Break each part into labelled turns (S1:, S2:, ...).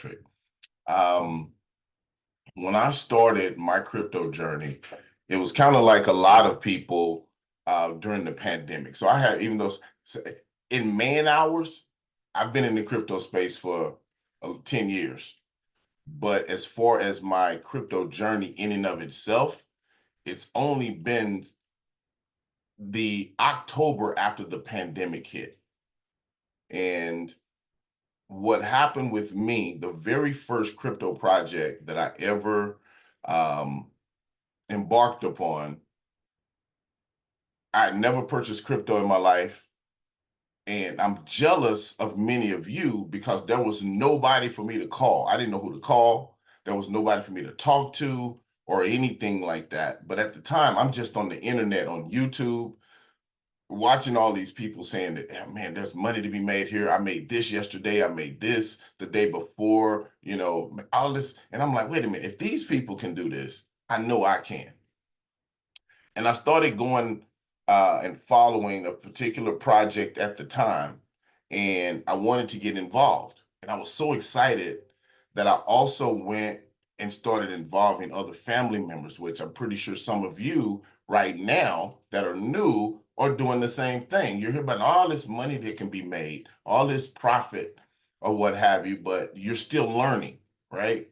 S1: perfect. Um, when I started my crypto journey, it was kind of like a lot of people during the pandemic. So I had, even though in man hours, I've been in the crypto space for 10 years. But as far as my crypto journey in and of itself, it's only been the October after the pandemic hit. And what happened with me, the very first crypto project that I ever um, embarked upon, I had never purchased crypto in my life. And I'm jealous of many of you because there was nobody for me to call. I didn't know who to call. There was nobody for me to talk to or anything like that. But at the time, I'm just on the internet, on YouTube, watching all these people saying that, "Oh, man, there's money to be made here. I made this yesterday. I made this the day before, all this." And I'm like, wait a minute, if these people can do this, I know I can. And I started going and following a particular project at the time, and I wanted to get involved. And I was so excited that I also went and started involving other family members, which I'm pretty sure some of you right now that are new are doing the same thing. You're hearing about all this money that can be made, all this profit or what have you, but you're still learning, right?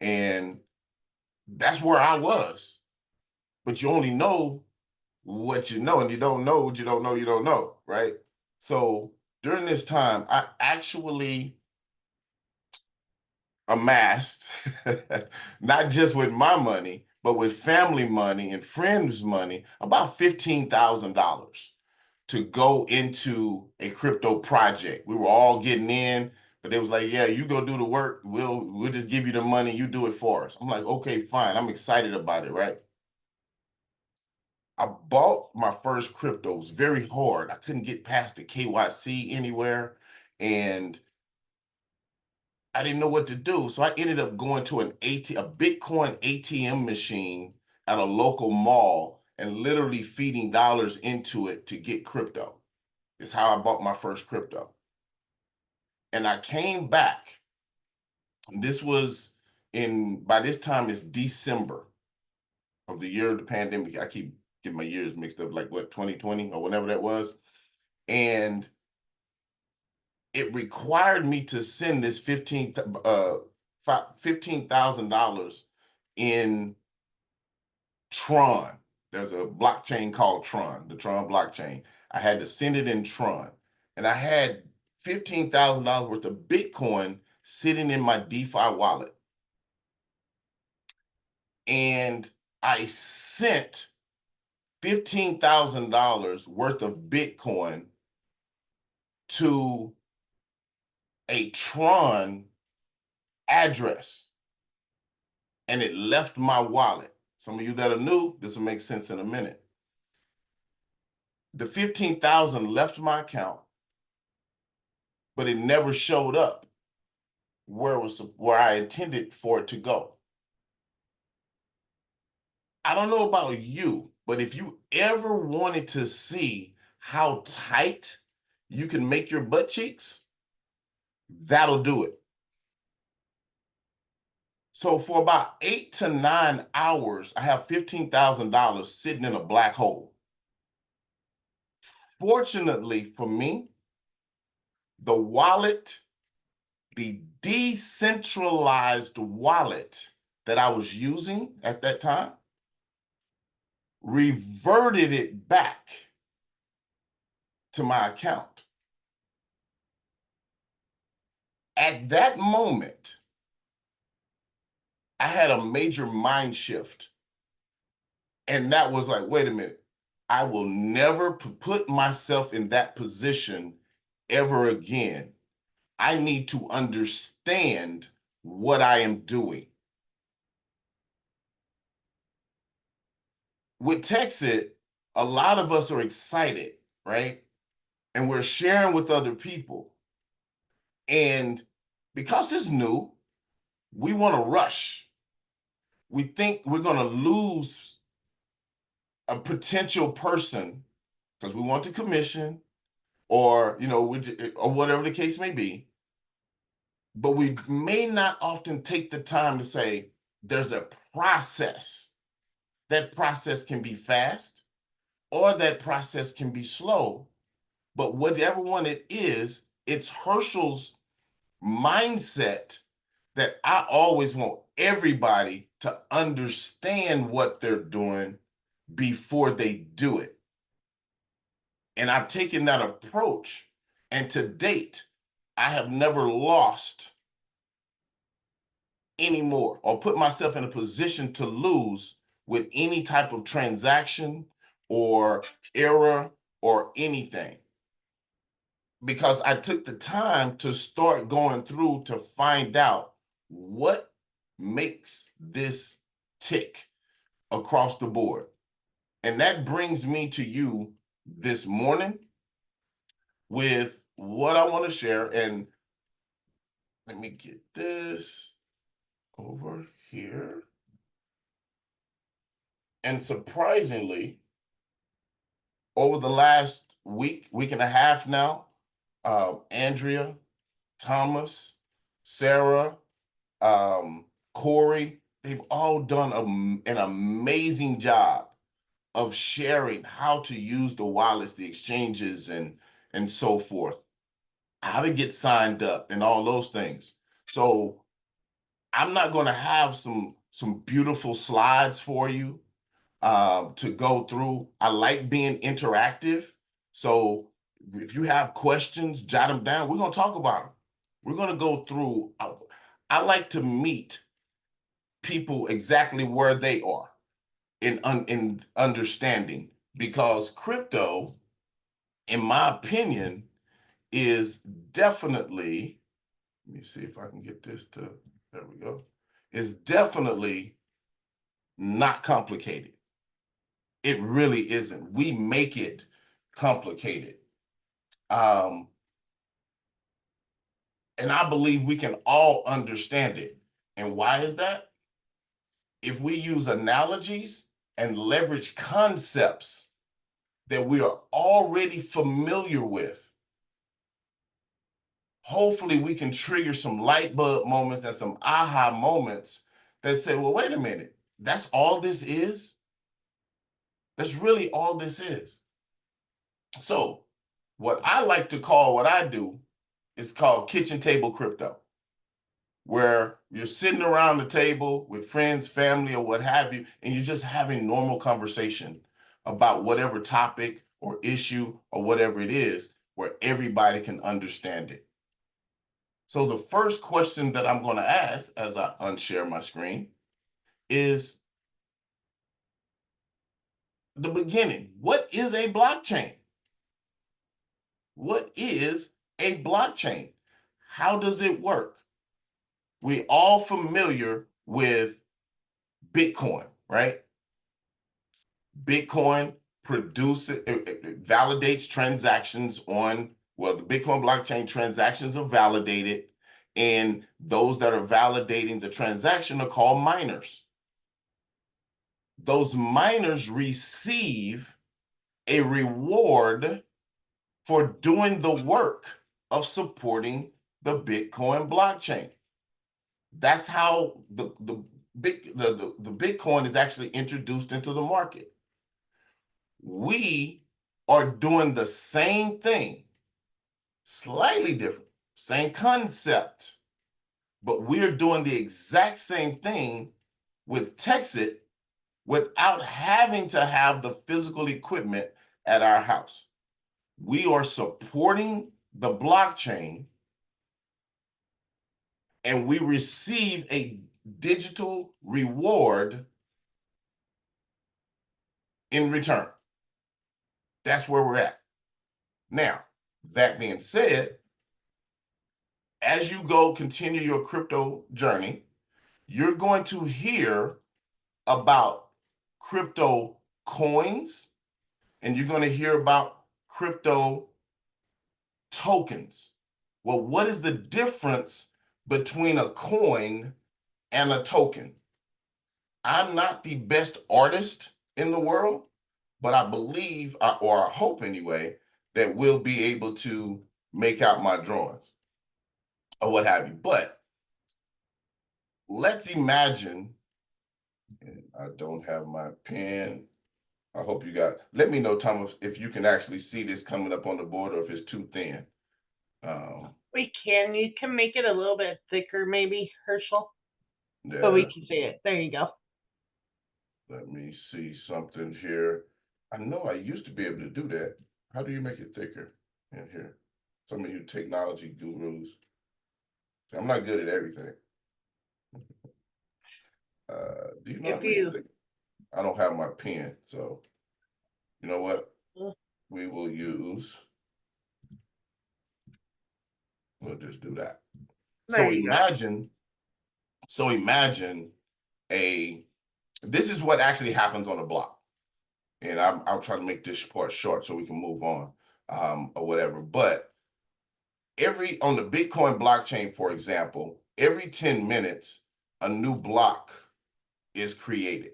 S1: And that's where I was. But you only know what you know, and you don't know what you don't know, you don't know, right? So during this time, I actually amassed, not just with my money, but with family money and friends' money, about $15,000 to go into a crypto project. We were all getting in, but they was like, "Yeah, you go do the work. We'll just give you the money. You do it for us." I'm like, "Okay, fine. I'm excited about it, right?" I bought my first cryptos very hard. I couldn't get past the KYC anywhere, and I didn't know what to do. So I ended up going to a Bitcoin ATM machine at a local mall and literally feeding dollars into it to get crypto. Is how I bought my first crypto. And I came back. This was by this time it's December of the year of the pandemic. I keep getting my years mixed up, like what, 2020 or whenever that was. And it required me to send this $15,000 in Tron. There's a blockchain called Tron, the Tron blockchain. I had to send it in Tron, and I had $15,000 worth of Bitcoin sitting in my DeFi wallet, and I sent $15,000 worth of Bitcoin to a Tron address, and it left my wallet. Some of you that are new, this will make sense in a minute. The 15,000 left my account, but it never showed up where I intended for it to go. I don't know about you, but if you ever wanted to see how tight you can make your butt cheeks, that'll do it. So for about 8 to 9 hours, I have $15,000 sitting in a black hole. Fortunately for me, the wallet, the decentralized wallet that I was using at that time, reverted it back to my account. At that moment, I had a major mind shift. And that was like, wait a minute, I will never put myself in that position ever again. I need to understand what I am doing. With Texit, a lot of us are excited, right? And we're sharing with other people. And because it's new, we want to rush. We think we're going to lose a potential person because we want the commission or, or whatever the case may be. but we may not often take the time to say there's a process. That process can be fast or that process can be slow, but whatever one it is, it's Herschel's mindset that I always want everybody to understand what they're doing before they do it. And I've taken that approach, and to date, I have never lost anymore or put myself in a position to lose with any type of transaction or error or anything, because I took the time to start going through to find out what makes this tick across the board. And that brings me to you this morning with what I want to share. And let me get this over here. And surprisingly, over the last week and a half now, Andrea, Thomas, Sarah, Corey, they've all done an amazing job of sharing how to use the wallets, the exchanges, and so forth, how to get signed up and all those things. So I'm not going to have some beautiful slides for you to go through. I like being interactive. So if you have questions, jot them down. We're going to talk about them. We're going to go through. I like to meet people exactly where they are in understanding, because crypto, in my opinion, is definitely, let me see if I can get this to, there we go, is definitely not complicated. It really isn't. We make it complicated. And I believe we can all understand it. And why is that? If we use analogies and leverage concepts that we are already familiar with, hopefully we can trigger some light bulb moments and some aha moments that say, well, wait a minute, that's all this is? That's really all this is. So what I like to call what I do is called kitchen table crypto, where you're sitting around the table with friends, family, or what have you, and you're just having normal conversation about whatever topic or issue or whatever it is, where everybody can understand it. So the first question that I'm going to ask as I unshare my screen is the beginning. What is a blockchain? What is a blockchain? How does it work? We all familiar with Bitcoin, right? Bitcoin produces, it validates transactions on, well, the Bitcoin blockchain transactions are validated, and those that are validating the transaction are called miners. Those miners receive a reward for doing the work of supporting the Bitcoin blockchain. That's how the Bitcoin is actually introduced into the market. We are doing the same thing, slightly different, same concept, but we're doing the exact same thing with TEXIT without having to have the physical equipment at our house. We are supporting the blockchain, and we receive a digital reward in return. That's where we're at. Now, that being said, as you go continue your crypto journey, you're going to hear about crypto coins, and you're going to hear about crypto tokens. Well, what is the difference between a coin and a token? I'm not the best artist in the world, but I believe, or I hope anyway, that we'll be able to make out my drawings. or what have you. But let's imagine, and I don't have my pen. I hope you got, let me know, Thomas, if you can actually see this coming up on the board or if it's too thin.
S2: We can. You can make it a little bit thicker, maybe, Herschel.
S1: Yeah.
S2: But we can see it. There you go.
S1: Let me see something here. I know I used to be able to do that. How do you make it thicker in here? Some of you technology gurus. I'm not good at everything. Do you know how to make it thicker? I don't have my pen, so you know what? We will use. We'll just do that. So imagine this is what actually happens on a block. And I'll try to make this part short so we can move on or whatever. But on the Bitcoin blockchain, for example, every 10 minutes, a new block is created.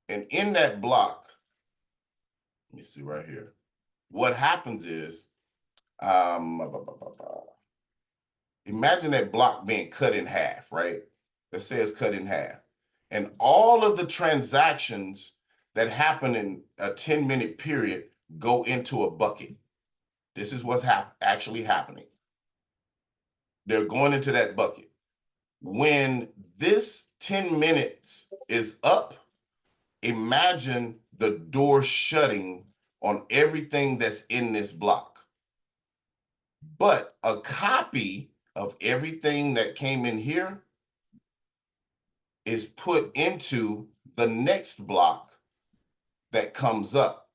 S1: And in that block, let me see right here. What happens is, imagine that block being cut in half, right? It says cut in half. And all of the transactions that happen in a 10-minute period go into a bucket. This is what's actually happening. They're going into that bucket. When this 10 minutes is up, imagine the door shutting on everything that's in this block. But a copy of everything that came in here is put into the next block that comes up.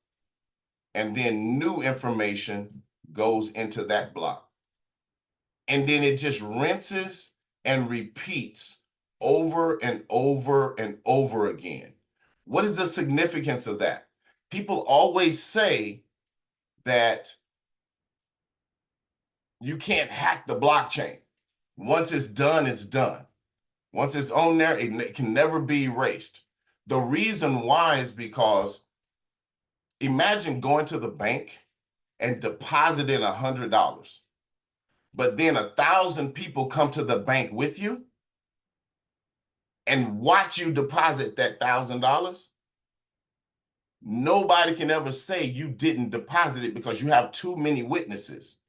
S1: And then new information goes into that block. And then it just rinses and repeats over and over and over again. What is the significance of that? People always say that you can't hack the blockchain. Once it's done, it's done. Once it's on there, it can never be erased. The reason why is because imagine going to the bank and depositing $100, but then 1,000 people come to the bank with you and watch you deposit that $1,000. Nobody can ever say you didn't deposit it because you have too many witnesses.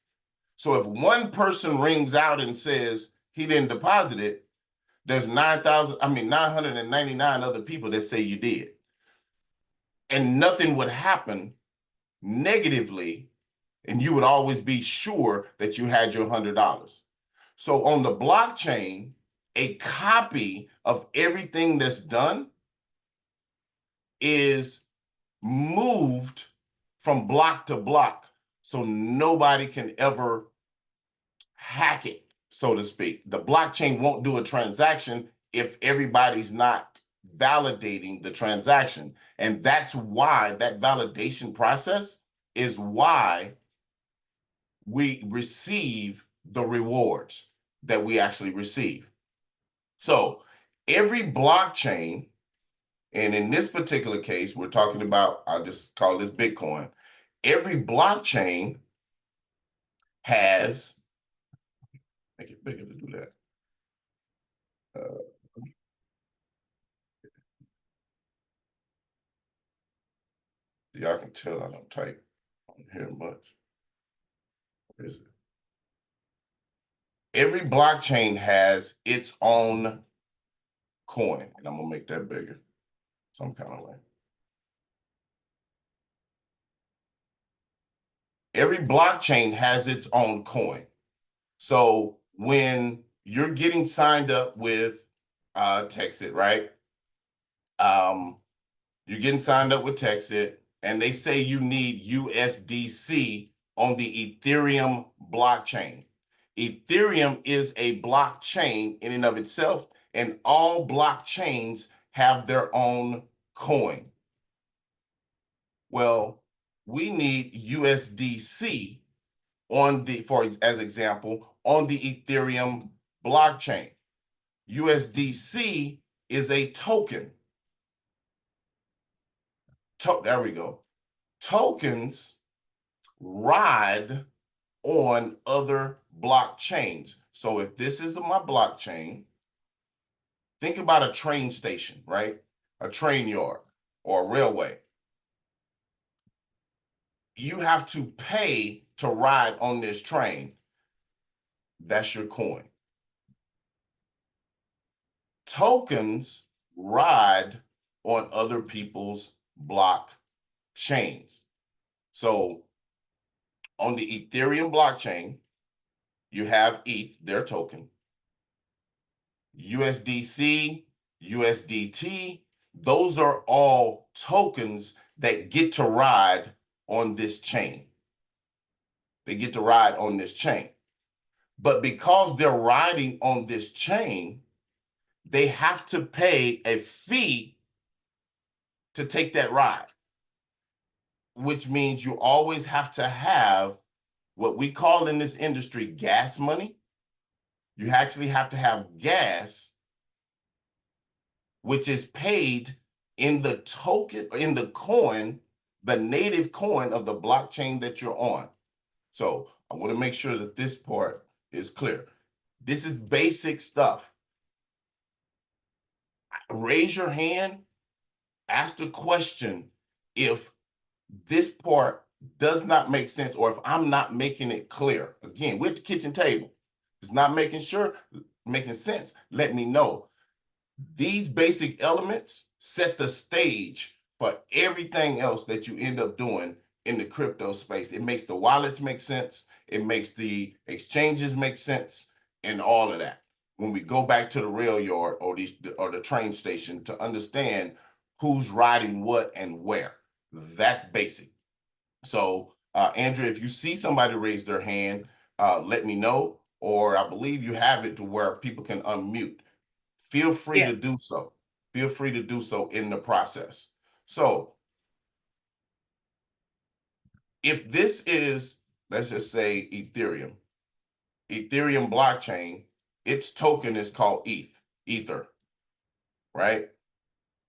S1: So if one person rings out and says he didn't deposit it, there's 999 other people that say you did. And nothing would happen negatively, and you would always be sure that you had your $100. So on the blockchain, a copy of everything that's done is moved from block to block, so nobody can ever hack it, so to speak. The blockchain won't do a transaction if everybody's not validating the transaction. And that's why that validation process is why we receive the rewards that we actually receive. So every blockchain, and in this particular case, we're talking about, I'll just call this Bitcoin. Every blockchain has, make it bigger to do that. Y'all can tell I don't type on here much. What is it? Every blockchain has its own coin, and I'm gonna make that bigger some kind of way. Every blockchain has its own coin. So when you're getting signed up with TEXIT, right? You're getting signed up with TEXIT, and they say you need USDC on the Ethereum blockchain. Ethereum is a blockchain in and of itself, and all blockchains have their own coin. Well, we need USDC on the, as example, on the Ethereum blockchain. USDC is a token. There we go. Tokens ride on other blockchains. So if this is my blockchain, think about a train station, right? A train yard or a railway. You have to pay to ride on this train. That's your coin. Tokens ride on other people's blockchains. So on the Ethereum blockchain, you have ETH, their token, USDC, USDT. Those are all tokens that get to ride on this chain. They get to ride on this chain. But because they're riding on this chain, they have to pay a fee to take that ride, which means you always have to have what we call in this industry gas money. You actually have to have gas, which is paid in the token, in the coin, the native coin of the blockchain that you're on. So I want to make sure that this part is clear. This is basic stuff. Raise your hand, ask the question if this part does not make sense or if I'm not making it clear. Again, we're at the kitchen table. If it's not making sense, let me know. These basic elements set the stage for everything else that you end up doing in the crypto space. It makes the wallets make sense. It makes the exchanges make sense and all of that. When we go back to the rail yard or the train station to understand who's riding what and where. That's basic. So, Andrea, if you see somebody raise their hand, let me know, or I believe you have it to where people can unmute. Feel free to do so. Feel free to do so in the process. So if this is, let's just say Ethereum blockchain, its token is called Ether, right?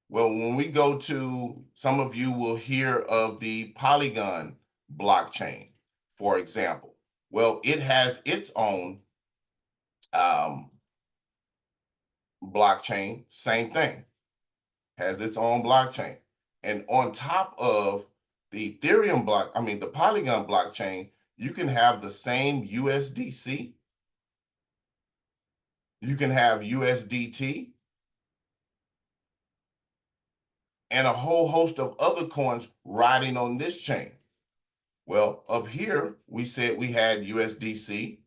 S1: Well, when we go to, some of you will hear of the Polygon blockchain, for example. Well, it has its own blockchain, same thing, has its own blockchain. And on top of the Ethereum the Polygon blockchain, you can have the same USDC, you can have USDT, and a whole host of other coins riding on this chain. Well, up here, we said we had USDC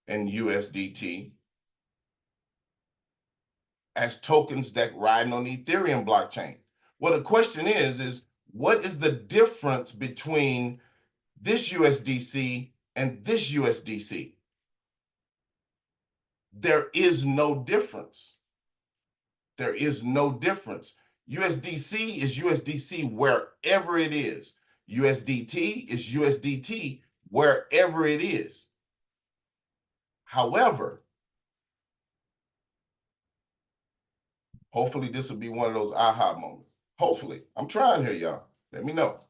S1: and USDT as tokens that ride on the Ethereum blockchain. Well, the question is what is the difference between this USDC and this USDC? There is no difference. There is no difference. USDC is USDC wherever it is. USDT is USDT wherever it is. However, hopefully this will be one of those aha moments. Hopefully. I'm trying here, y'all. Let me know.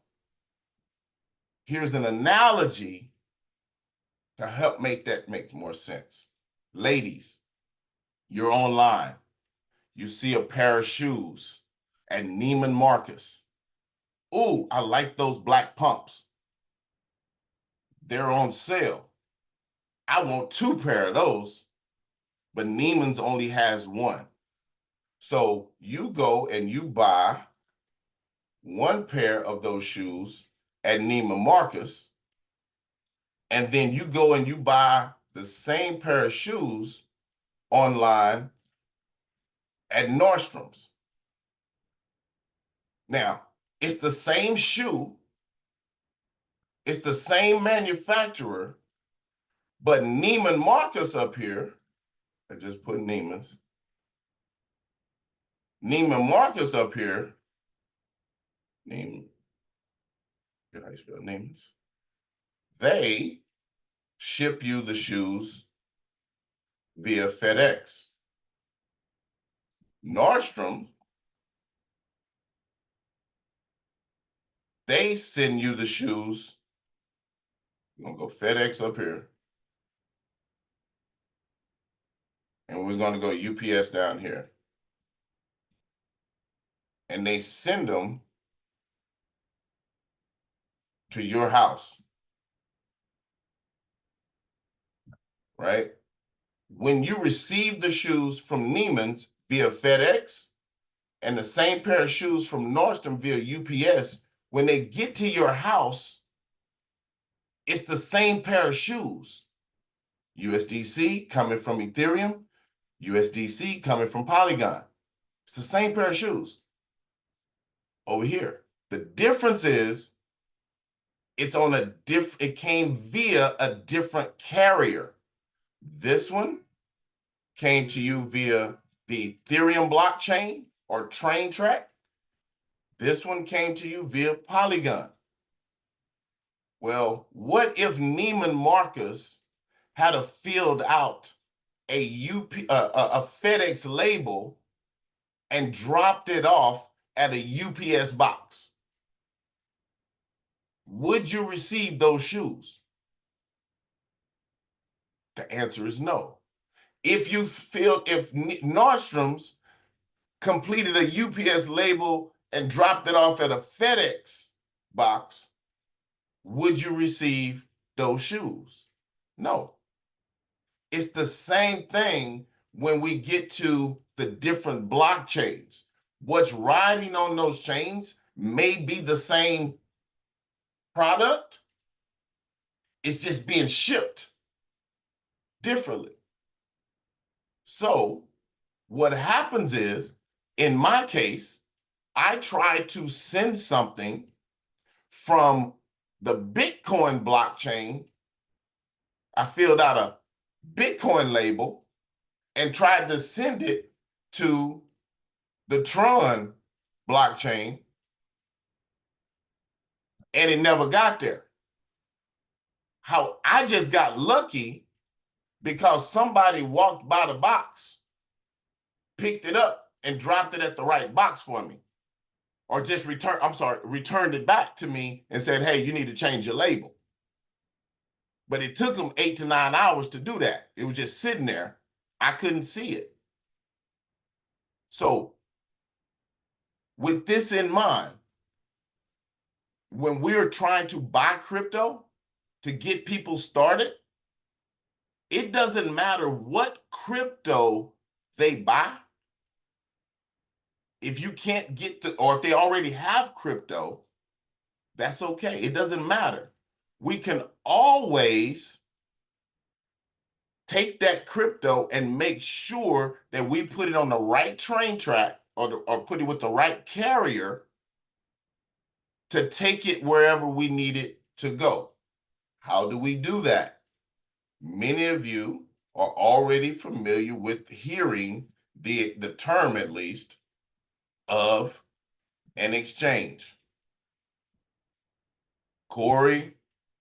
S1: Here's an analogy to help make that make more sense. Ladies, you're online. You see a pair of shoes at Neiman Marcus. Ooh, I like those black pumps. They're on sale. I want 2 pair of those, but Neiman's only has 1. So you go and you buy 1 pair of those shoes at Neiman Marcus, and then you go and you buy the same pair of shoes online at Nordstrom's. Now, it's the same shoe, it's the same manufacturer, but Neiman Marcus up here, I just put Neiman Marcus up here, Neiman, how you spell Neiman's? They ship you the shoes via FedEx. Nordstrom, they send you the shoes We're going to go FedEx up here. And we're going to go UPS down here. And they send them to your house. Right? When you receive the shoes from Neiman's via FedEx and the same pair of shoes from Nordstrom via UPS, when they get to your house, it's the same pair of shoes. USDC coming from Ethereum, USDC coming from Polygon. It's the same pair of shoes over here. The difference is it's on a it came via a different carrier. This one came to you via the Ethereum blockchain or train track. This one came to you via Polygon. Well, what if Neiman Marcus had filled out a FedEx label and dropped it off at a UPS box? Would you receive those shoes? The answer is no. If Nordstrom's completed a UPS label and dropped it off at a FedEx box, would you receive those shoes? No. It's the same thing when we get to the different blockchains. What's riding on those chains may be the same product. It's just being shipped differently. So what happens is, in my case, I try to send something from the Bitcoin blockchain. I filled out a Bitcoin label and tried to send it to the Tron blockchain, and it never got there. How I just got lucky because somebody walked by the box, picked it up, and dropped it at the right box for me. Or just returned it back to me and said, hey, you need to change your label. But it took them 8 to 9 hours to do that. It was just sitting there. I couldn't see it. So with this in mind, when we're trying to buy crypto to get people started, it doesn't matter what crypto they buy. If you can't get or if they already have crypto, that's okay. It doesn't matter. We can always take that crypto and make sure that we put it on the right train track or put it with the right carrier to take it wherever we need it to go. How do we do that? Many of you are already familiar with hearing the term, at least, of an exchange. Corey,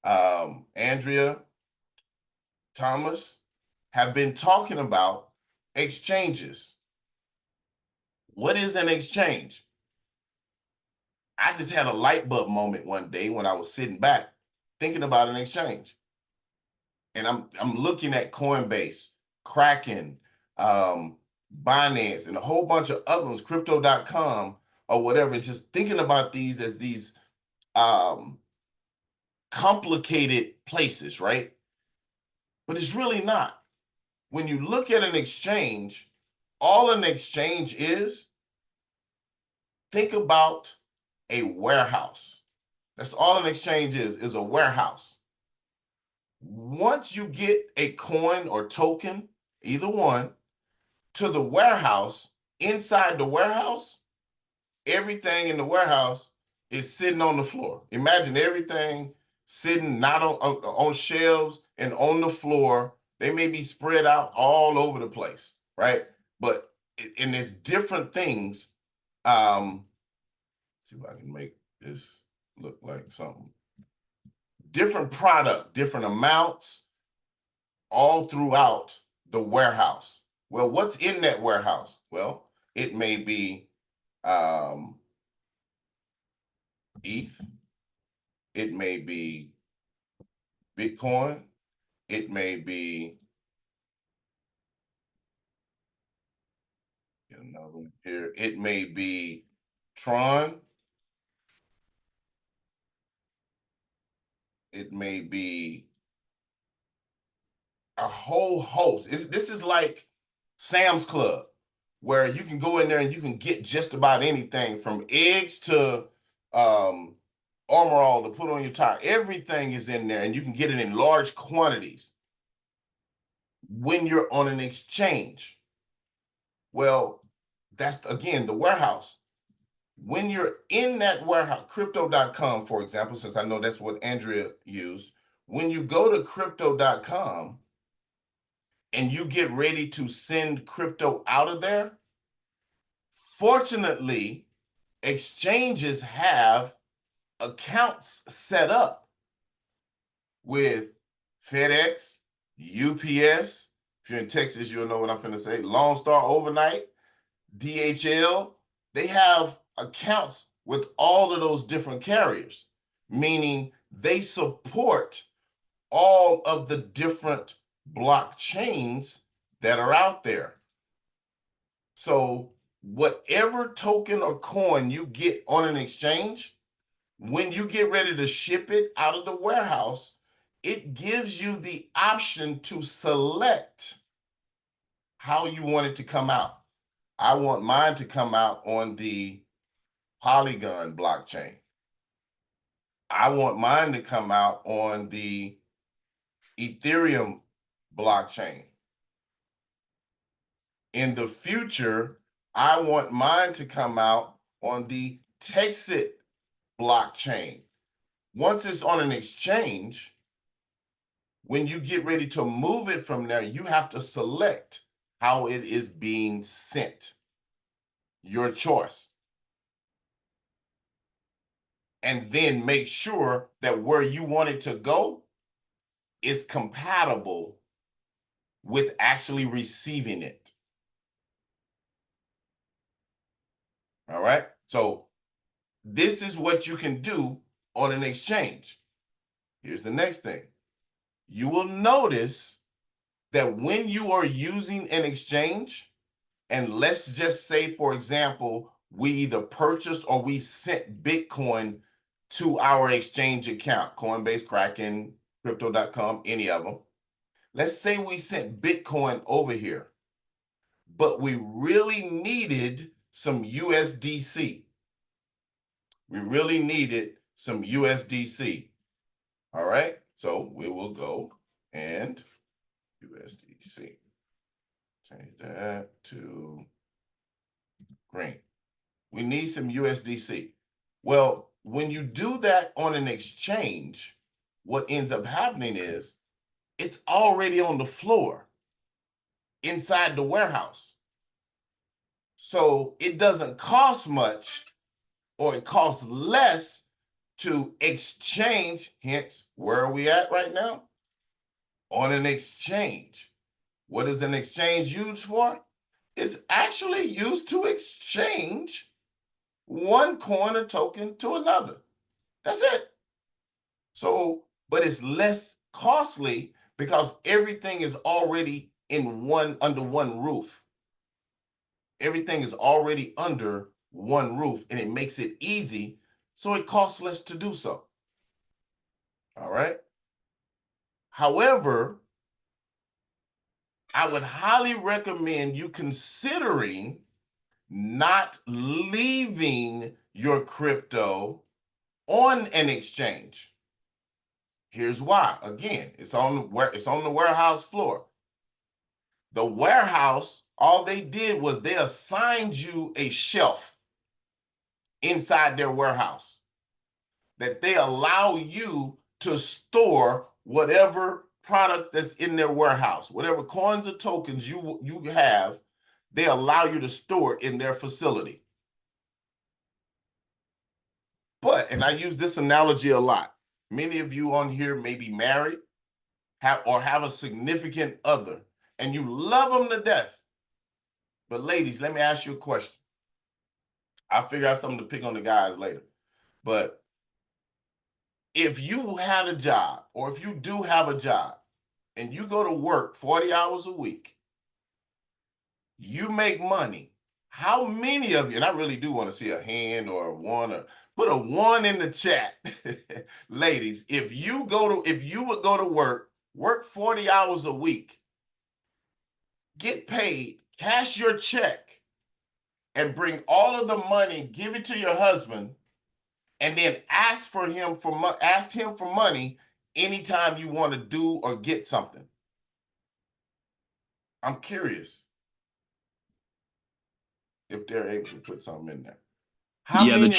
S1: Andrea, Thomas have been talking about exchanges. What is an exchange? I just had a light bulb moment one day when I was sitting back thinking about an exchange. And I'm looking at Coinbase, Kraken, Binance, and a whole bunch of other ones, crypto.com or whatever, just thinking about these as these complicated places, right? But it's really not. When you look at an exchange, all an exchange is, think about a warehouse. That's all an exchange is a warehouse. Once you get a coin or token, either one, to the warehouse, inside the warehouse, everything in the warehouse is sitting on the floor. Imagine everything sitting not on shelves and on the floor. They may be spread out all over the place, right? But and there's different things. See if I can make this look like something. Different product, different amounts, all throughout the warehouse. Well, what's in that warehouse? Well, it may be ETH. It may be Bitcoin. It may be, get another one here. It may be Tron. It may be a whole host. This is like Sam's Club, where you can go in there and you can get just about anything from eggs to Armor All to put on your tire. Everything is in there and you can get it in large quantities when you're on an exchange. Well, that's again the warehouse. When you're in that warehouse, crypto.com, for example, since I know that's what Andrea used, when you go to crypto.com and you get ready to send crypto out of there, fortunately, exchanges have accounts set up with FedEx, UPS. If you're in Texas, you'll know what I'm finna say. Lone Star Overnight, DHL. They have accounts with all of those different carriers, meaning they support all of the different blockchains that are out there. So whatever token or coin you get on an exchange, when you get ready to ship it out of the warehouse, it gives you the option to select how you want it to come out. I want mine to come out on the Polygon blockchain. I want mine to come out on the Ethereum blockchain. In the future, I want mine to come out on the TEXIT blockchain. Once it's on an exchange, when you get ready to move it from there, you have to select how it is being sent. Your choice. And then make sure that where you want it to go is compatible with actually receiving it. All right. So this is what you can do on an exchange. Here's the next thing. You will notice that when you are using an exchange, and let's just say, for example, we either purchased or we sent Bitcoin to our exchange account, Coinbase, Kraken, crypto.com, any of them. Let's say we sent Bitcoin over here, but we really needed some USDC. We really needed some USDC. All right, so we will go and USDC. Change that to green. We need some USDC. Well, when you do that on an exchange, what ends up happening is it's already on the floor inside the warehouse. So it doesn't cost much, or it costs less to exchange. Hence, where are we at right now? On an exchange. What is an exchange used for? It's actually used to exchange one coin or token to another. That's it. So, but it's less costly because everything is already under one roof. Everything is already under one roof, and it makes it easy, so it costs less to do so. All right. However, I would highly recommend you considering not leaving your crypto on an exchange. Here's why. Again, it's on the warehouse floor. The warehouse, all they did was they assigned you a shelf inside their warehouse that they allow you to store whatever products that's in their warehouse, whatever coins or tokens you have, they allow you to store it in their facility. But, and I use this analogy a lot, many of you on here may be married, have a significant other, and you love them to death. But ladies, let me ask you a question. I'll figure out something to pick on the guys later. But if you had a job, or if you do have a job, and you go to work 40 hours a week, you make money. How many of you, and I really do want to see a hand or a one, or put a one in the chat, ladies, if you would go to work 40 hours a week, get paid, cash your check, and bring all of the money, give it to your husband, and then ask him for money anytime you want to do or get something. I'm curious if they're able to put something in there. How
S3: Yeah,
S1: many?
S3: the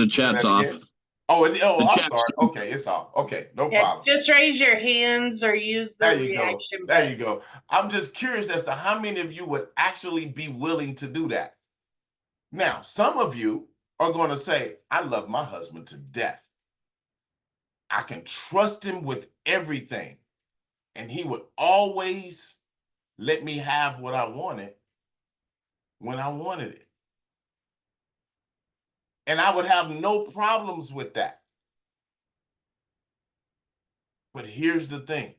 S3: chat's off.
S1: Again? Oh, I'm
S3: chat's
S1: sorry. Okay, it's off. Okay, no problem.
S2: Just raise your hands or use the reaction
S1: There you go. I'm just curious as to how many of you would actually be willing to do that. Now, some of you are going to say, I love my husband to death. I can trust him with everything. And he would always let me have what I wanted when I wanted it. And I would have no problems with that. But here's the thing.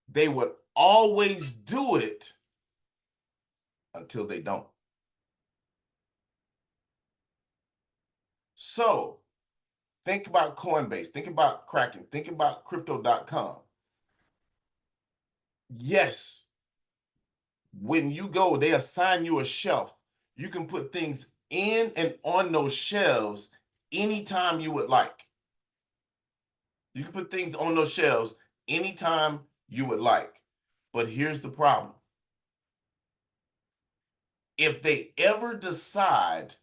S1: They would always do it until they don't. So think about Coinbase, think about Kraken, think about crypto.com. Yes, when you go, they assign you a shelf. You can put things in and on those shelves anytime you would like. You can put things on those shelves anytime you would like. But here's the problem. If they ever decide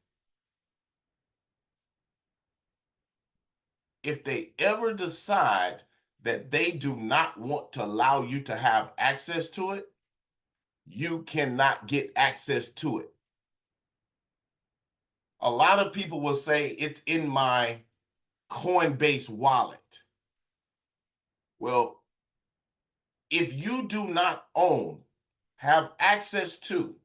S1: that they do not want to allow you to have access to it, you cannot get access to it. A lot of people will say it's in my Coinbase wallet. Well, if you do not have access to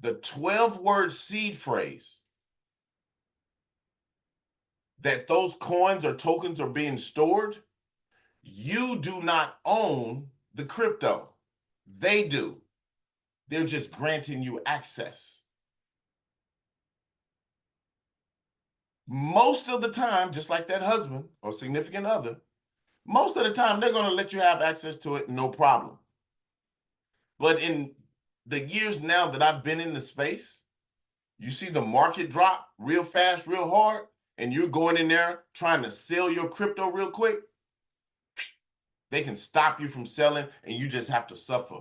S1: the 12-word seed phrase that those coins or tokens are being stored, you do not own the crypto. They do. They're just granting you access. Most of the time, just like that husband or significant other, most of the time they're going to let you have access to it, no problem. But in the years now that I've been in the space, you see the market drop real fast, real hard, and you're going in there trying to sell your crypto real quick, they can stop you from selling, and you just have to suffer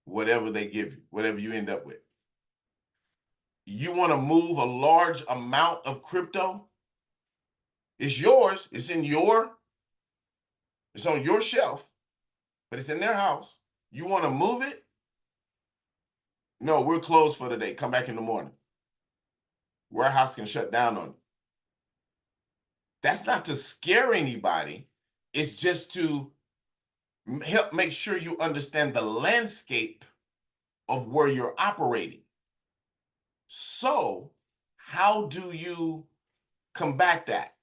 S1: whatever they give you, whatever you end up with. You want to move a large amount of crypto? It's yours. It's on your shelf, but it's in their house. You want to move it? No, we're closed for the day. Come back in the morning. Warehouse can shut down on you. That's not to scare anybody. It's just to help make sure you understand the landscape of where you're operating. So, how do you combat that?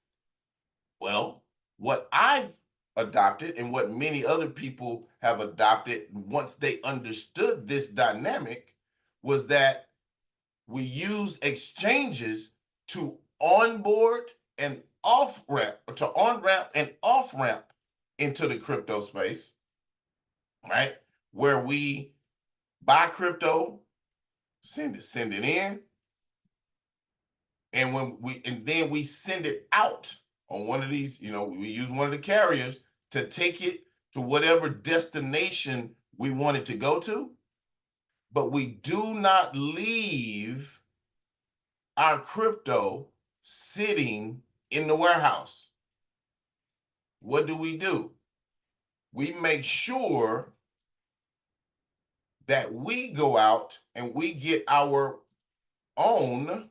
S1: Well, what I've adopted and what many other people have adopted once they understood this dynamic was that we use exchanges to onboard and on-ramp and off-ramp into the crypto space, right? Where we buy crypto, send it in, and then we send it out on one of these, we use one of the carriers to take it to whatever destination we want it to go to. But we do not leave our crypto sitting in the warehouse. What do? We make sure that we go out and we get our own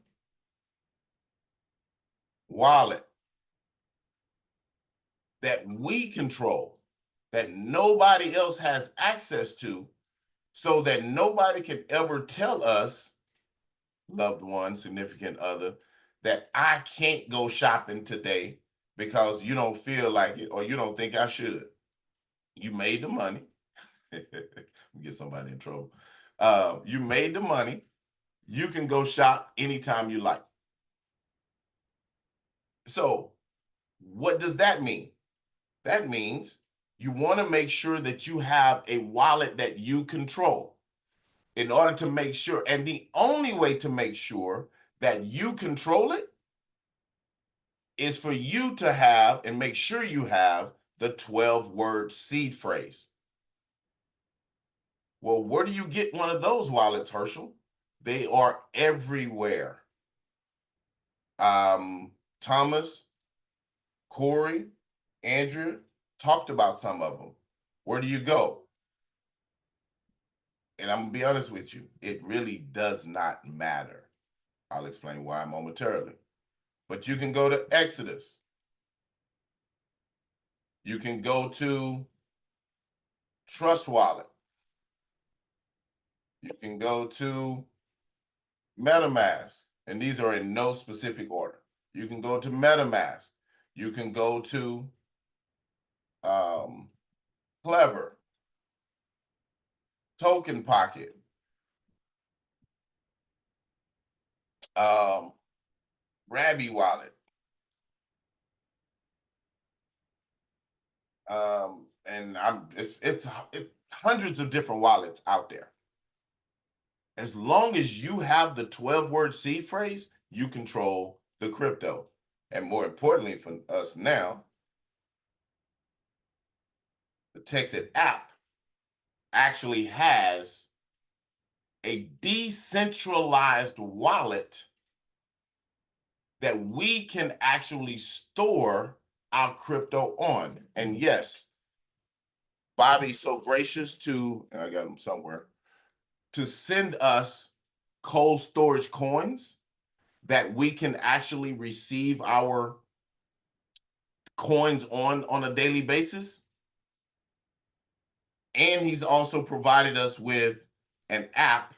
S1: wallet that we control, that nobody else has access to, so that nobody can ever tell us, loved one, significant other, that I can't go shopping today because you don't feel like it or you don't think I should. You made the money. Get somebody in trouble. You made the money. You can go shop anytime you like. So what does that mean? That means you want to make sure that you have a wallet that you control in order to make sure. And the only way to make sure that you control it is for you to have and make sure you have the 12-word seed phrase. Well, where do you get one of those wallets, Herschel? They are everywhere. Thomas, Corey, Andrea talked about some of them. Where do you go? And I'm gonna be honest with you, it really does not matter. I'll explain why momentarily. But you can go to Exodus. You can go to Trust Wallet. You can go to MetaMask, and these are in no specific order. You can go to MetaMask. You can go to Clever, Token Pocket, Rabby Wallet, and it's hundreds of different wallets out there. As long as you have the 12-word seed phrase, you control the crypto. And more importantly for us now, the TEXIT app actually has a decentralized wallet that we can actually store our crypto on. And yes, Bobby's so gracious to, and I got him somewhere, to send us cold storage coins that we can actually receive our coins on a daily basis. And he's also provided us with an app,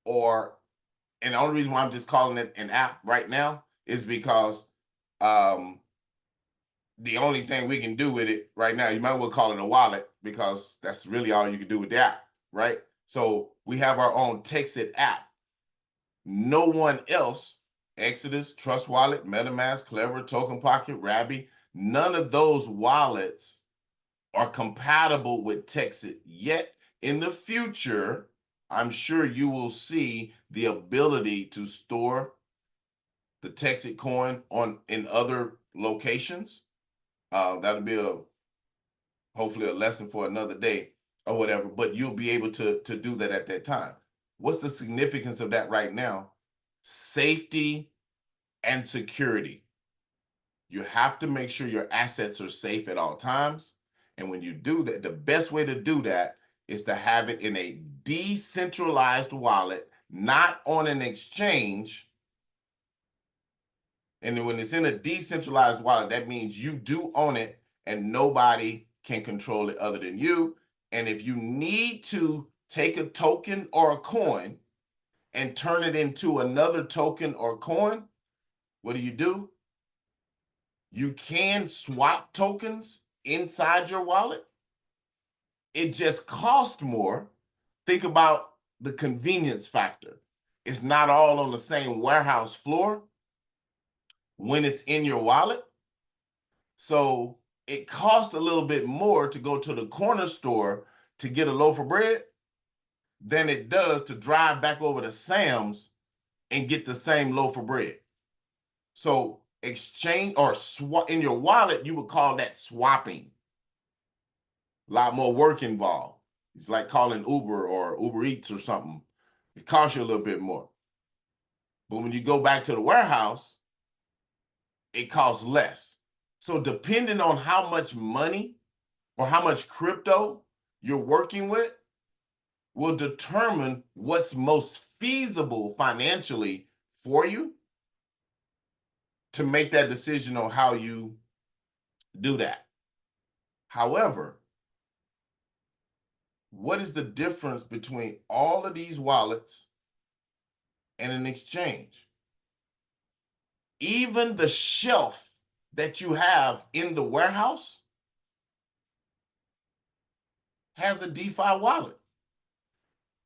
S1: and the only reason why I'm just calling it an app right now is because the only thing we can do with it right now, you might well call it a wallet because that's really all you can do with the app, right? So we have our own TEXIT app. No one else, Exodus, Trust Wallet, MetaMask, Clever, Token Pocket, Rabby, none of those wallets are compatible with TEXIT yet. In the future, I'm sure you will see the ability to store the TEXITcoin in other locations. That'll be hopefully a lesson for another day or whatever, but you'll be able to do that at that time. What's the significance of that right now? Safety and security. You have to make sure your assets are safe at all times. And when you do that, the best way to do that is to have it in a decentralized wallet, not on an exchange. And when it's in a decentralized wallet, that means you do own it and nobody can control it other than you. And if you need to take a token or a coin and turn it into another token or coin, what do? You can swap tokens inside your wallet. It just costs more. Think about the convenience factor. It's not all on the same warehouse floor when it's in your wallet. So it costs a little bit more to go to the corner store to get a loaf of bread than it does to drive back over to Sam's and get the same loaf of bread. So exchange or swap in your wallet, you would call that swapping. A lot more work involved. It's like calling Uber or Uber Eats or something. It costs you a little bit more. But when you go back to the warehouse, it costs less. So depending on how much money or how much crypto you're working with will determine what's most feasible financially for you to make that decision on how you do that. However, what is the difference between all of these wallets and an exchange? even the shelf that you have in the warehouse has a DeFi wallet.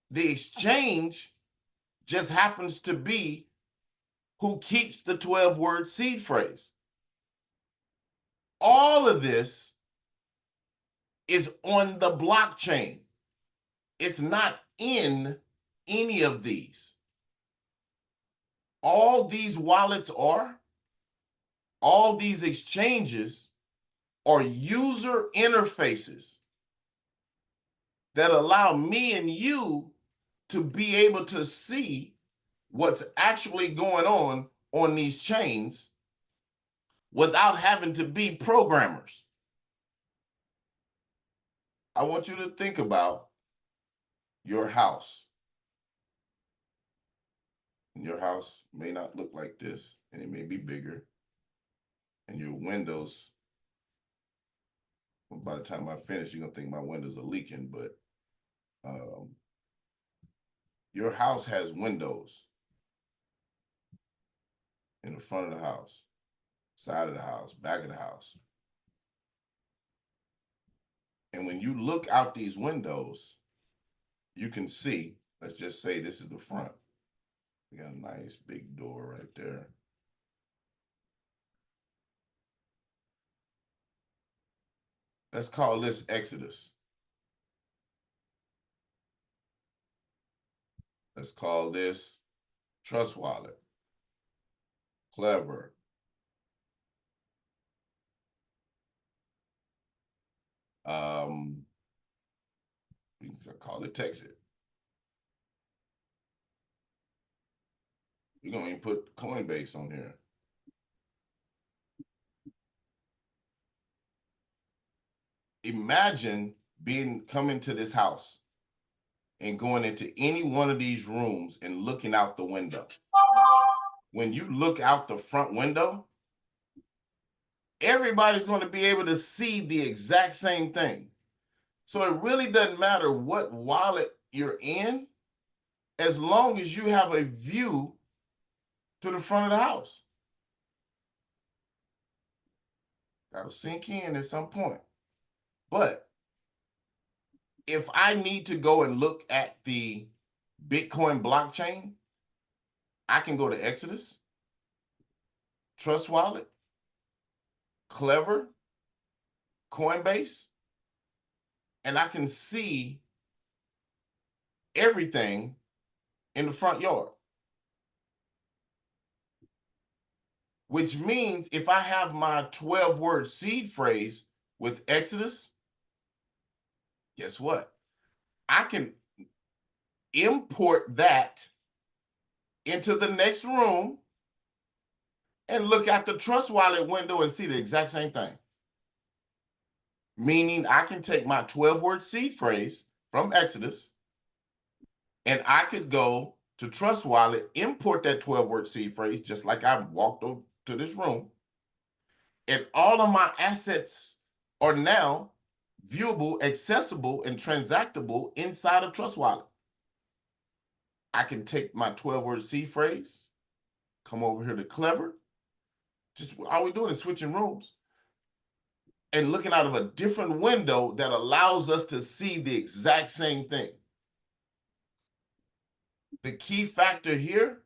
S1: The exchange just happens to be who keeps the 12-word seed phrase. All of this is on the blockchain. It's not in any of these. All these wallets are, all these exchanges are user interfaces that allow me and you to be able to see what's actually going on these chains without having to be programmers. I want you to think about your house. And your house may not look like this, and it may be bigger. And your windows, well, by the time I finish, you're gonna think my windows are leaking, but your house has windows in the front of the house, side of the house, back of the house. And when you look out these windows, you can see, let's just say this is the front. We got a nice big door right there. Let's call this Exodus. Let's call this Trust Wallet. Clever. We can call it TEXIT. We're gonna even put Coinbase on here. Imagine coming to this house and going into any one of these rooms and looking out the window. When you look out the front window, everybody's going to be able to see the exact same thing. So it really doesn't matter what wallet you're in, as long as you have a view to the front of the house. That'll sink in at some point. But if I need to go and look at the Bitcoin blockchain, I can go to Exodus, Trust Wallet, Clever, Coinbase, and I can see everything in the front yard. Which means if I have my 12-word seed phrase with Exodus, guess what? I can import that into the next room and look at the Trust Wallet window and see the exact same thing. Meaning I can take my 12-word seed phrase from Exodus and I could go to Trust Wallet, import that 12-word seed phrase, just like I walked over to this room, and all of my assets are now viewable, accessible, and transactable inside of Trust Wallet. I can take my 12-word seed phrase, come over here to Clever. Just all we're doing is switching rooms and looking out of a different window that allows us to see the exact same thing. The key factor here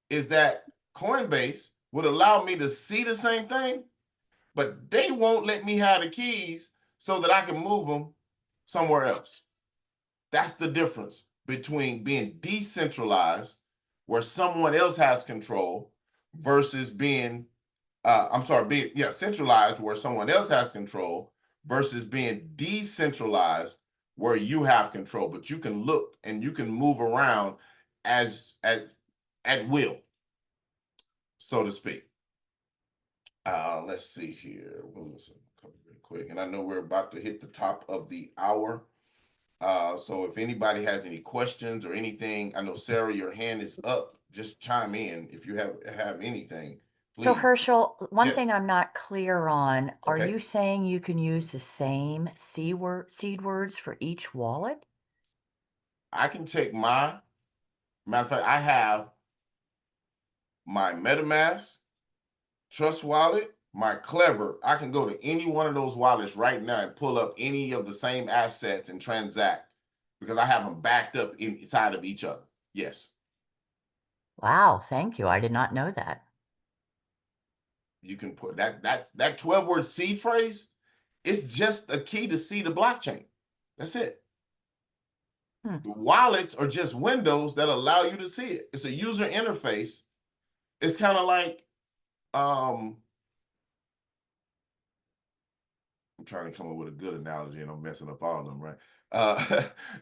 S1: is that Coinbase would allow me to see the same thing, but they won't let me have the keys so that I can move them somewhere else. That's the difference between being decentralized, where someone else has control, versus being, centralized, where someone else has control, versus being decentralized, where you have control, but you can look and you can move around as at will, so to speak. Let's see here. We'll cover real quick, and I know we're about to hit the top of the hour. So if anybody has any questions or anything, I know Sarah, your hand is up. Just chime in if you have anything. Please.
S4: So Herschel, one
S1: Yes.
S4: thing I'm not clear on, are
S1: Okay.
S4: you saying you can use the same seed words for each wallet?
S1: I can take matter of fact, I have my MetaMask, Trust Wallet, my Clever, I can go to any one of those wallets right now and pull up any of the same assets and transact because I have them backed up inside of each other. Yes.
S4: Wow, thank you. I did not know that.
S1: You can put that 12-word seed phrase. It's just a key to see the blockchain. That's it.
S4: Hmm.
S1: The wallets are just windows that allow you to see it. It's a user interface. It's kind of like, I'm trying to come up with a good analogy and I'm messing up all of them, right?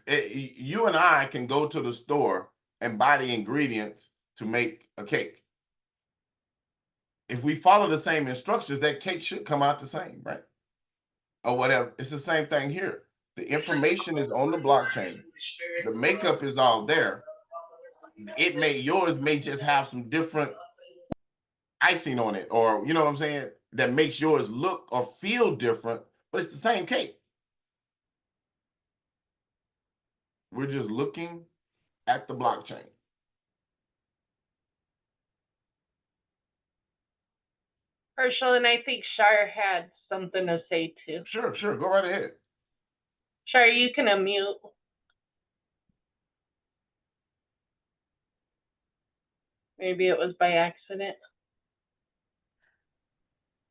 S1: You and I can go to the store and buy the ingredients to make a cake. If we follow the same instructions, that cake should come out the same, right? Or whatever. It's the same thing here. The information is on the blockchain. The makeup is all there. Yours may just have some different icing on it, or you know what I'm saying, that makes yours look or feel different, but it's the same cake. We're just looking at the blockchain.
S2: Herschel, and I think Shar had something to say too.
S1: Sure, go right ahead.
S2: Shar, you can unmute. Maybe it was by accident.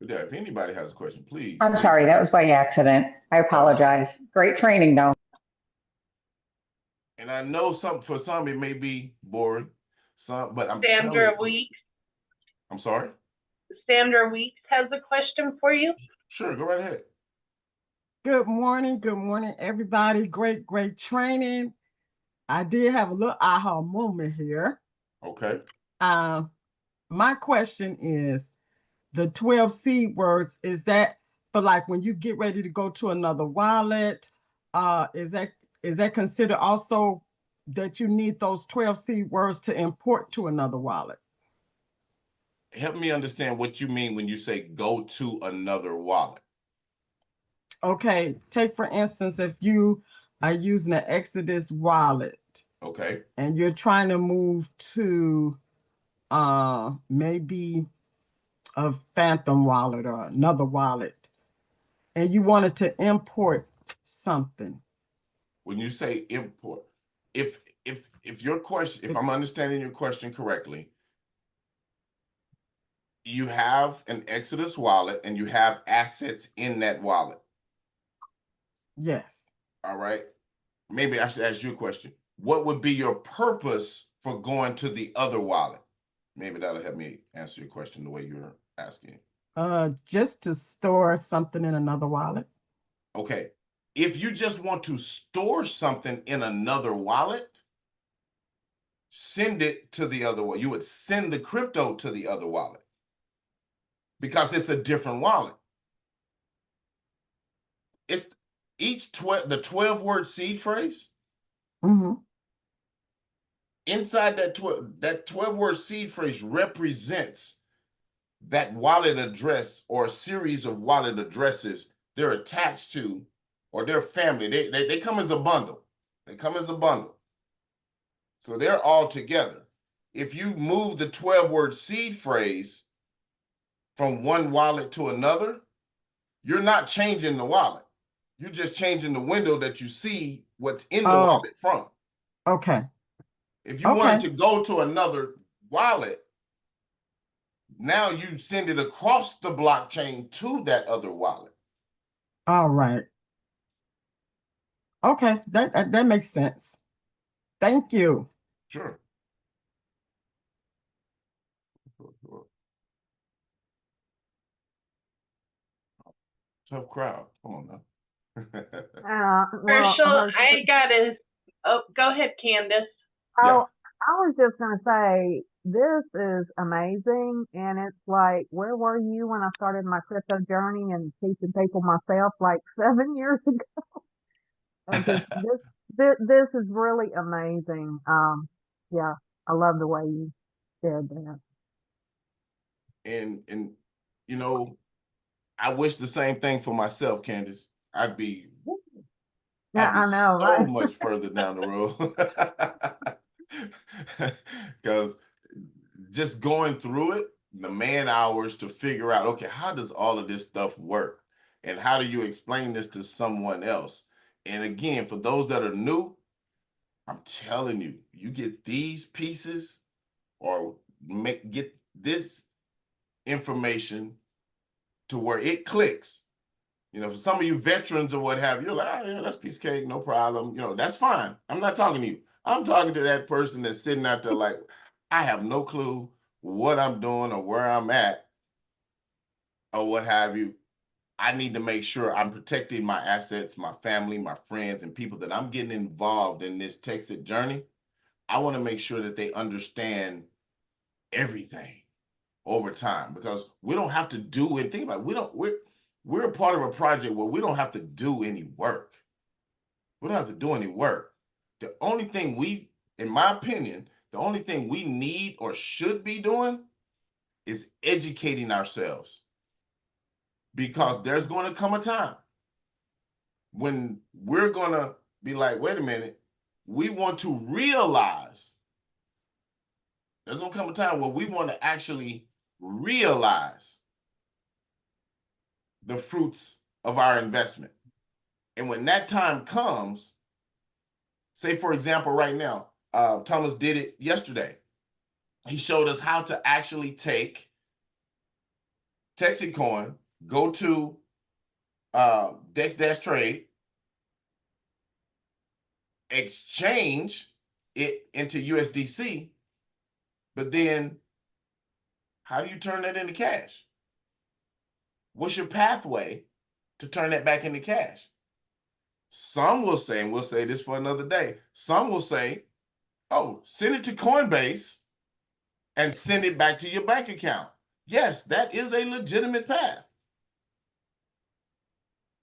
S1: Yeah, if anybody has a question, please.
S5: I'm sorry, that was by accident. I apologize. Great training, though.
S1: And I know for some it may be boring, but I'm
S2: Sandra
S1: telling you.
S2: Weeks.
S1: I'm sorry?
S2: Sandra Weeks has a question for you.
S1: Sure, go right ahead.
S6: Good morning, everybody. Great training. I did have a little aha moment here.
S1: Okay.
S6: My question is, the 12 seed words, is that for like when you get ready to go to another wallet? Is that considered also that you need those 12 seed words to import to another wallet?
S1: Help me understand what you mean when you say go to another wallet.
S6: Okay, take for instance, if you are using an Exodus wallet,
S1: okay,
S6: and you're trying to move to maybe a Phantom wallet or another wallet, and you wanted to import something.
S1: When you say import, if your question, if I'm understanding your question correctly, you have an Exodus wallet and you have assets in that wallet.
S6: Yes.
S1: All right. Maybe I should ask you a question. What would be your purpose for going to the other wallet? Maybe that'll help me answer your question the way you're asking.
S6: Just to store something in another wallet.
S1: Okay. If you just want to store something in another wallet, send it to the other wallet. You would send the crypto to the other wallet because it's a different wallet. It's the 12-word seed phrase.
S6: Mm-hmm.
S1: Inside that 12-word seed phrase represents that wallet address or a series of wallet addresses they're attached to, or their family. They come as a bundle. They come as a bundle. So they're all together. If you move the 12-word seed phrase from one wallet to another, you're not changing the wallet. You're just changing the window that you see what's in the wallet from.
S6: Okay.
S1: If you wanted to go to another wallet, now you send it across the blockchain to that other wallet.
S6: All right. Okay, that makes sense. Thank you.
S1: Sure. Tough crowd. Come on now.
S2: Herschel, I gotta. Oh, go ahead, Candace.
S7: Oh, I was just gonna say this is amazing, and it's like, where were you when I started my crypto journey and teaching people myself like 7 years ago? This is really amazing. Yeah, I love the way you did that.
S1: And you know, I wish the same thing for myself, Candace. I'd be
S7: I know,
S1: so
S7: right?
S1: much further down the road. Because just going through it, the man hours to figure out, okay, how does all of this stuff work? And how do you explain this to someone else? And again, for those that are new, I'm telling you, you get these pieces or get this information to where it clicks. You know, for some of you veterans or what have you, you're like, oh, yeah, that's piece of cake, no problem. You know, that's fine. I'm not talking to you. I'm talking to that person that's sitting out there like, I have no clue what I'm doing or where I'm at or what have you. I need to make sure I'm protecting my assets, my family, my friends, and people that I'm getting involved in this TEXIT journey. I want to make sure that they understand everything over time, because we don't have to do anything about it. We're a part of a project where we don't have to do any work. We don't have to do any work. The only thing in my opinion, the only thing we need or should be doing is educating ourselves, because there's going to come a time when we're going to be like, wait a minute, we want to realize. There's going to come a time where we want to actually realize the fruits of our investment. And when that time comes, say, for example, right now, Thomas did it yesterday. He showed us how to actually take TEXITcoin, go to DEX-Trade, exchange it into USDC, but then how do you turn that into cash? What's your pathway to turn that back into cash? Some will say, and we'll say this for another day, some will say, oh, send it to Coinbase and send it back to your bank account. Yes, that is a legitimate path.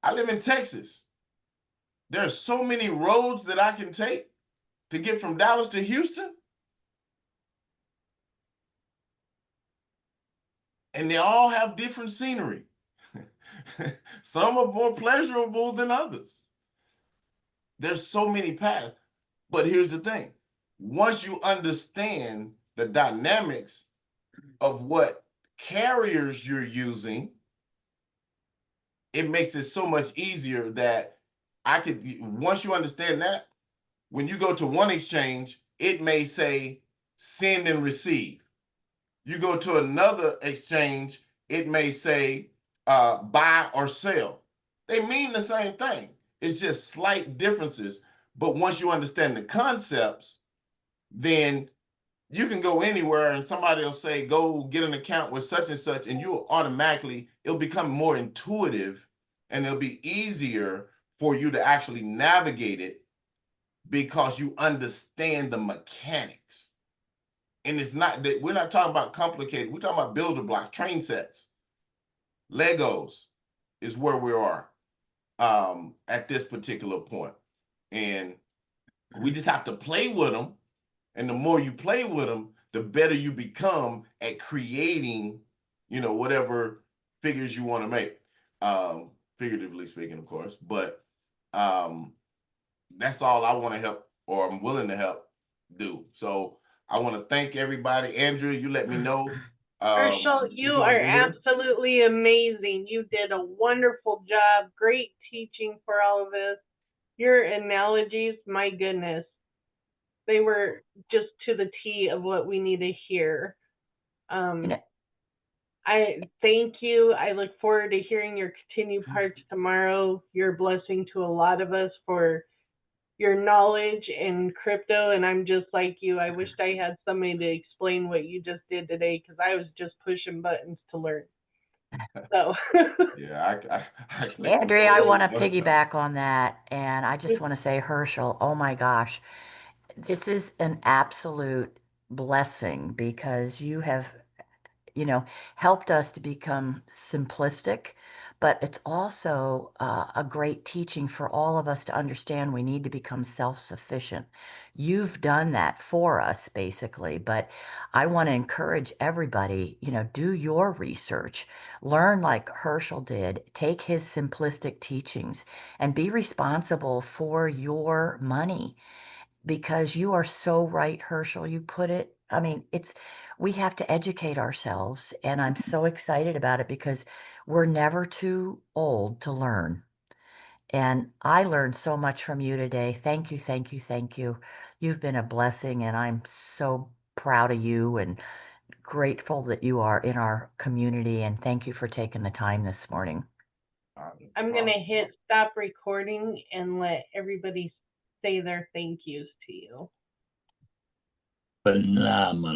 S1: I live in Texas. There are so many roads that I can take to get from Dallas to Houston. And they all have different scenery. Some are more pleasurable than others. There's so many paths. But here's the thing. Once you understand the dynamics of what carriers you're using, it makes it so much easier that once you understand that, when you go to one exchange, it may say send and receive. You go to another exchange, it may say buy or sell. They mean the same thing. It's just slight differences. But once you understand the concepts, then you can go anywhere and somebody will say, go get an account with such and such, and it'll become more intuitive, and it'll be easier for you to actually navigate it because you understand the mechanics. And it's not that we're not talking about complicated. We're talking about builder blocks, train sets, Legos is where we are at this particular point. And we just have to play with them. And the more you play with them, the better you become at creating, whatever figures you want to make. Figuratively speaking, of course. But that's all I want to help, or I'm willing to help do. So I want to thank everybody. Andrew, you let me know.
S2: Herschel, you are absolutely amazing. You did a wonderful job. Great teaching for all of us. Your analogies, my goodness, they were just to the T of what we need to hear. I thank you. I look forward to hearing your continued parts tomorrow. You're a blessing to a lot of us for your knowledge in crypto, and I'm just like you. I wished I had somebody to explain what you just did today, because I was just pushing buttons to learn. So
S1: yeah,
S4: Andrea, I want to piggyback on that, and I just want to say, Herschel, oh my gosh, this is an absolute blessing, because you have helped us to become simplistic, but it's also a great teaching for all of us to understand we need to become self-sufficient. You've done that for us, basically, but I want to encourage everybody, do your research, learn like Herschel did, take his simplistic teachings, and be responsible for your money. Because you are so right, Herschel. You put it I mean, we have to educate ourselves, and I'm so excited about it because we're never too old to learn. And I learned so much from you today. Thank you, thank you, thank you. You've been a blessing, and I'm so proud of you and grateful that you are in our community. And thank you for taking the time this morning.
S2: I'm going to hit stop recording and let everybody say their thank yous to you.
S8: Phenomenal.